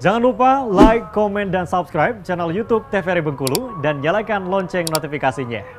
Jangan lupa like, komen, dan subscribe channel YouTube TVRI Bengkulu dan nyalakan lonceng notifikasinya.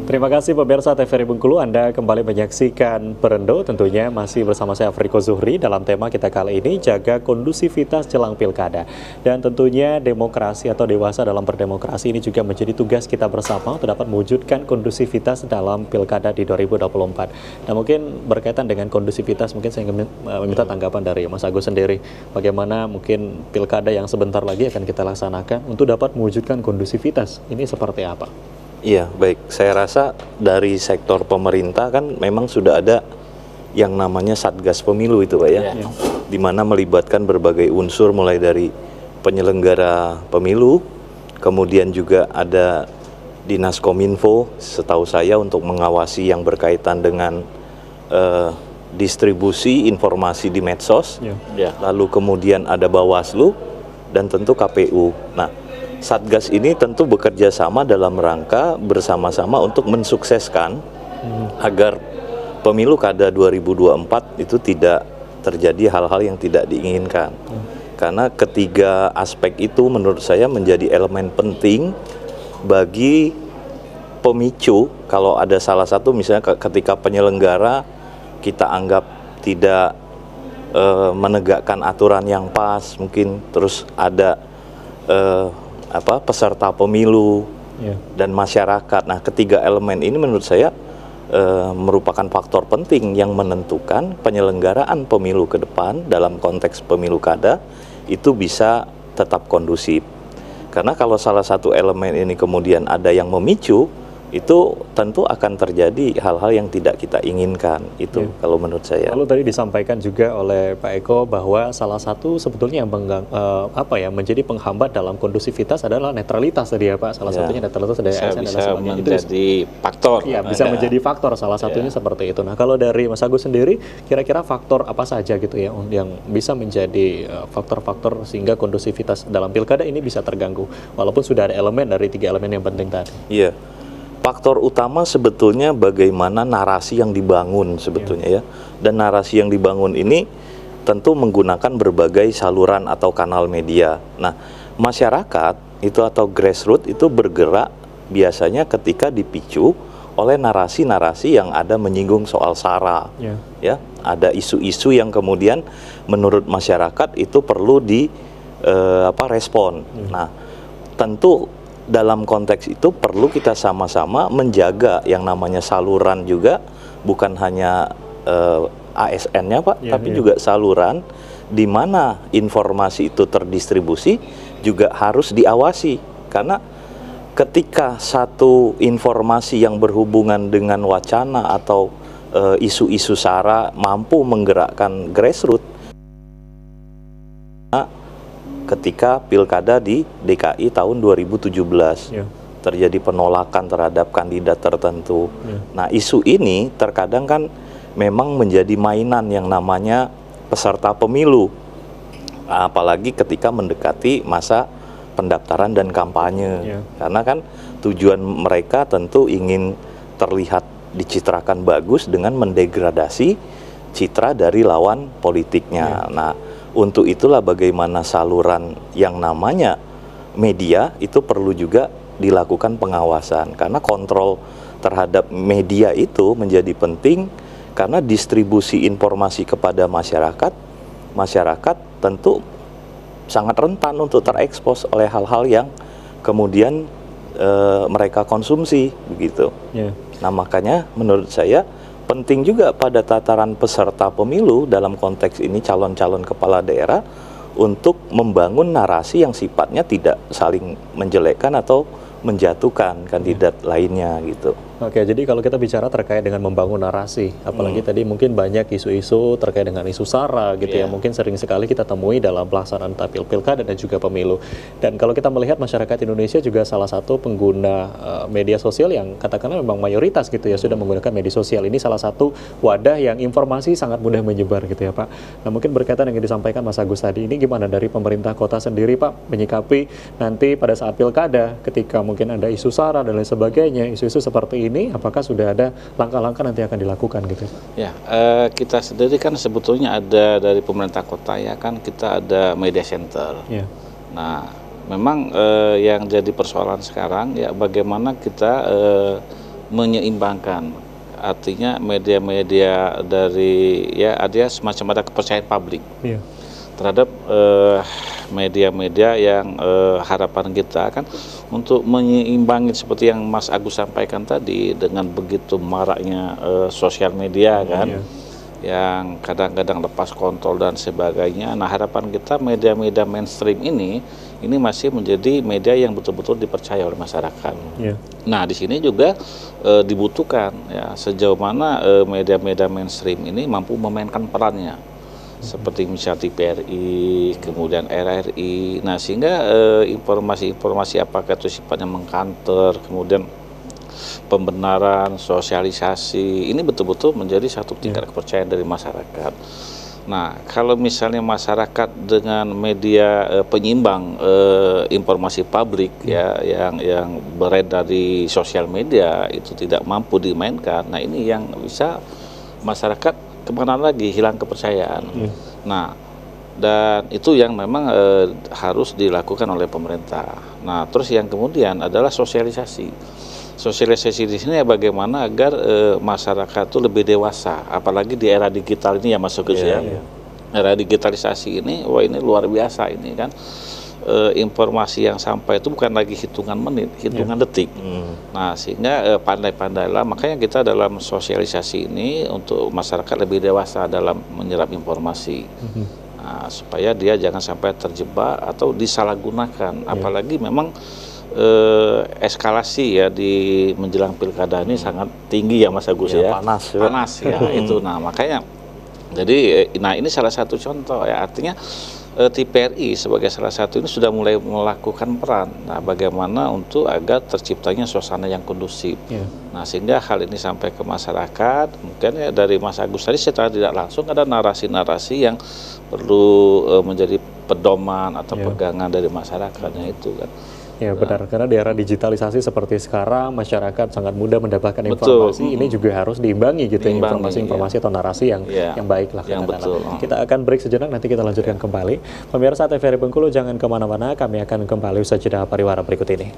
Terima kasih pemirsa TVRI Bengkulu, Anda kembali menyaksikan Perendo, tentunya masih bersama saya Afriko Zuhri dalam tema kita kali ini, jaga kondusivitas jelang pilkada. Dan tentunya demokrasi atau dewasa dalam berdemokrasi ini juga menjadi tugas kita bersama untuk dapat mewujudkan kondusivitas dalam pilkada di 2024. Nah mungkin berkaitan dengan kondusivitas, mungkin saya ingin meminta tanggapan dari Mas Agus sendiri. Bagaimana mungkin pilkada yang sebentar lagi akan kita laksanakan untuk dapat mewujudkan kondusivitas, ini seperti apa? Iya, baik. Saya rasa dari sektor pemerintah kan memang sudah ada yang namanya Satgas Pemilu itu Pak ya, di mana melibatkan berbagai unsur mulai dari penyelenggara pemilu, kemudian juga ada Dinas Kominfo setahu saya untuk mengawasi yang berkaitan dengan distribusi informasi di medsos, lalu kemudian ada Bawaslu dan tentu KPU. Nah, Satgas ini tentu bekerja sama dalam rangka bersama-sama untuk mensukseskan agar pemilu kada 2024 itu tidak terjadi hal-hal yang tidak diinginkan. Karena ketiga aspek itu menurut saya menjadi elemen penting bagi pemicu kalau ada salah satu misalnya ketika penyelenggara kita anggap tidak menegakkan aturan yang pas, mungkin terus ada peserta pemilu dan masyarakat. Nah, ketiga elemen ini menurut saya merupakan faktor penting yang menentukan penyelenggaraan pemilu ke depan dalam konteks pemilu kada itu bisa tetap kondusif. Karena kalau salah satu elemen ini kemudian ada yang memicu, itu tentu akan terjadi hal-hal yang tidak kita inginkan. Itu kalau menurut saya. Lalu tadi disampaikan juga oleh Pak Eko bahwa salah satu sebetulnya yang menjadi penghambat dalam kondusivitas adalah netralitas tadi ya Pak. Salah satunya netralitas dari ASN dan sebagainya. Menjadi faktor. Iya, bisa menjadi faktor salah satunya seperti itu. Nah, kalau dari Mas Agus sendiri, kira-kira faktor apa saja gitu ya yang bisa menjadi faktor-faktor sehingga kondusivitas dalam pilkada ini bisa terganggu, walaupun sudah ada elemen dari tiga elemen yang penting tadi. Iya. Faktor utama sebetulnya bagaimana narasi yang dibangun sebetulnya ya. Dan narasi yang dibangun ini tentu menggunakan berbagai saluran atau kanal media. Nah, masyarakat itu atau grassroots itu bergerak biasanya ketika dipicu oleh narasi-narasi yang ada menyinggung soal SARA. Ya, ada isu-isu yang kemudian menurut masyarakat itu perlu respon. Nah, tentu dalam konteks itu perlu kita sama-sama menjaga yang namanya saluran juga, bukan hanya ASN-nya Pak, tapi juga saluran di mana informasi itu terdistribusi juga harus diawasi. Karena ketika satu informasi yang berhubungan dengan wacana atau isu-isu SARA mampu menggerakkan grassroots, ketika pilkada di DKI tahun 2017 terjadi penolakan terhadap kandidat tertentu. Nah, isu ini terkadang kan memang menjadi mainan yang namanya peserta pemilu, apalagi ketika mendekati masa pendaftaran dan kampanye. Karena kan tujuan mereka tentu ingin terlihat dicitrakan bagus dengan mendegradasi citra dari lawan politiknya. Nah, untuk itulah bagaimana saluran yang namanya media itu perlu juga dilakukan pengawasan. Karena kontrol terhadap media itu menjadi penting karena distribusi informasi kepada masyarakat tentu sangat rentan untuk terekspos oleh hal-hal yang kemudian mereka konsumsi begitu. Nah, makanya menurut saya penting juga pada tataran peserta pemilu dalam konteks ini calon-calon kepala daerah untuk membangun narasi yang sifatnya tidak saling menjelekkan atau menjatuhkan kandidat lainnya gitu. Oke, jadi kalau kita bicara terkait dengan membangun narasi, apalagi tadi mungkin banyak isu-isu terkait dengan isu SARA gitu ya, mungkin sering sekali kita temui dalam pelaksanaan pilkada dan juga pemilu. Dan kalau kita melihat masyarakat Indonesia juga salah satu pengguna media sosial yang katakanlah memang mayoritas gitu ya, sudah menggunakan media sosial. Ini salah satu wadah yang informasi sangat mudah menyebar gitu ya Pak. Nah mungkin berkaitan yang disampaikan Mas Agus tadi, ini gimana dari pemerintah kota sendiri Pak menyikapi nanti pada saat pilkada ketika mungkin ada isu SARA dan lain sebagainya, isu-isu seperti ini, apakah sudah ada langkah-langkah nanti akan dilakukan gitu? Ya, kita sendiri kan sebetulnya ada dari pemerintah kota ya kan, kita ada media center. Ya. Nah, memang yang jadi persoalan sekarang ya bagaimana kita menyeimbangkan, artinya media-media dari ya ada semacam ada kepercayaan publik. Ya. Terhadap media-media yang harapan kita kan untuk menyeimbangi seperti yang Mas Agus sampaikan tadi dengan begitu maraknya sosial media kan, yang kadang-kadang lepas kontrol dan sebagainya. Nah harapan kita media-media mainstream ini masih menjadi media yang betul-betul dipercaya oleh masyarakat. Nah di sini juga dibutuhkan ya sejauh mana media-media mainstream ini mampu memainkan perannya. Seperti misalnya TVRI, kemudian RRI, nah sehingga informasi-informasi apakah itu sifatnya mengkanter, kemudian pembenaran, sosialisasi, ini betul-betul menjadi satu tingkat kepercayaan dari masyarakat. Nah, kalau misalnya masyarakat dengan media penyimbang informasi publik ya yang beredar di sosial media itu tidak mampu dimainkan, nah ini yang bisa masyarakat kemana lagi hilang kepercayaan. Nah, dan itu yang memang harus dilakukan oleh pemerintah. Nah, terus yang kemudian adalah sosialisasi. Sosialisasi di sini ya bagaimana agar masyarakat itu lebih dewasa, apalagi di era digital ini ya Mas Agus ya. Era digitalisasi ini, wah ini luar biasa ini kan. Informasi yang sampai itu bukan lagi hitungan menit, hitungan detik. Nah, sehingga pandai-pandailah, makanya kita dalam sosialisasi ini untuk masyarakat lebih dewasa dalam menyerap informasi. Nah, supaya dia jangan sampai terjebak atau disalahgunakan. Apalagi memang eskalasi ya di menjelang pilkada ini sangat tinggi ya Mas Agus ya. Panas ya itu. Nah, makanya jadi nah ini salah satu contoh ya, artinya TVRI sebagai salah satu ini sudah mulai melakukan peran. Nah, bagaimana untuk agar terciptanya suasana yang kondusif. Nah, sehingga hal ini sampai ke masyarakat. Mungkin ya dari Mas Agus tadi secara tidak langsung ada narasi-narasi yang perlu menjadi pedoman atau pegangan dari masyarakatnya itu kan. Ya benar, karena di era digitalisasi seperti sekarang masyarakat sangat mudah mendapatkan informasi. Ini juga harus diimbangi gitu, informasi-informasi atau narasi yang baik lah. Kita akan break sejenak, nanti kita lanjutkan kembali. Pemirsa TVRI Bengkulu jangan kemana-mana, kami akan kembali usai jeda pariwara berikut ini.